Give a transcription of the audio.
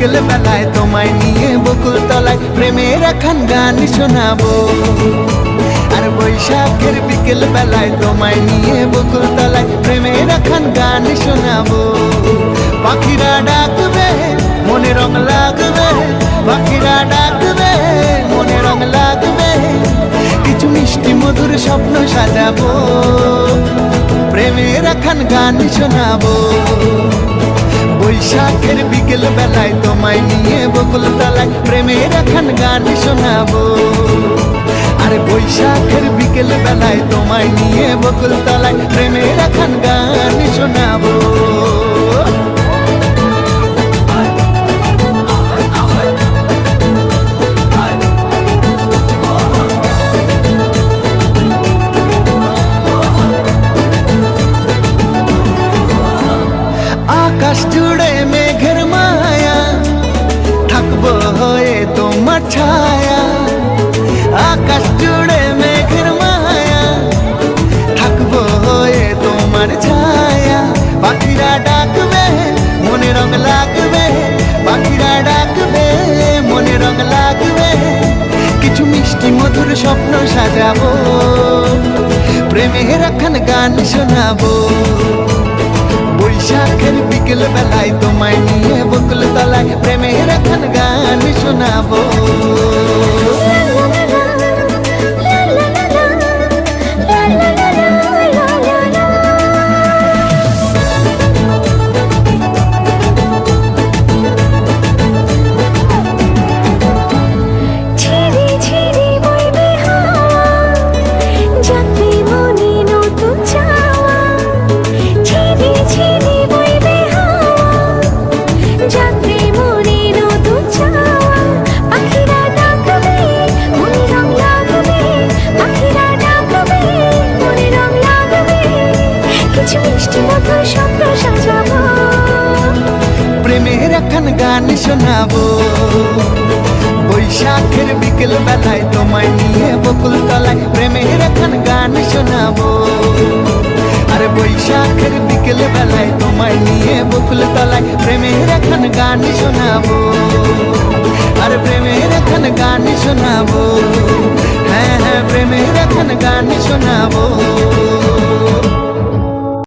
বিকেল বেলায় তোমায় নিয়ে বকুল তলায় প্রেমের এখন গান শোনাবো। আর বৈশাখের বিকেল বেলায় তোমায় নিয়ে বকুল তলায় প্রেমের এখন গান শোনাবো। পাখিরা ডাকবে মনে রং লাগবে, পাখিরা ডাকবে মনে রং লাগবে, কিছু মিষ্টি মধুর স্বপ্ন সাজাবো, প্রেমের এখন গান শোনাবো। বৈশাখের বিকেল বেলায় তোমায় নিয়ে বকুল তলায় প্রেমের এখন গান শোনাবো। আর বৈশাখের বিকেল বেলায় তোমায় নিয়ে বকুল তলায় প্রেমের এখন গান শোনাবো। আকাশ জুড়ে মেঘের মায়া, থাকবো হয়ে তোমার ছায়া। আকাশ জুড়ে মেঘের মায়া, থাকবো হয়ে তোমার ছায়া। পাখিরা ডাকবে মনে রং লাগবে, পাখিরা ডাকবে মনে রং লাগবে, কিছু মিষ্টি মধুর স্বপ্ন সাজাবো, প্রেমের এখন গান শোনাবো। বৈশাখের বিকেল বেলায় তোমায় নিয়ে বকুল তলায় প্রেমের এখন গান শোনাবো। প্রেমের এখন গান শোনাবো। বৈশাখের বিকেল বেলায় তোমায় নিয়ে বকুল তলায় প্রেমের এখন গান শোনাবো। আর বৈশাখের বিকেল বেলায় তোমায় নিয়ে বকুল তলায় প্রেমের এখন গান শোনাবো। আর প্রেমের এখন গান শোনাবো, হ্যাঁ হ্যাঁ প্রেমের এখন গান শোনাবো।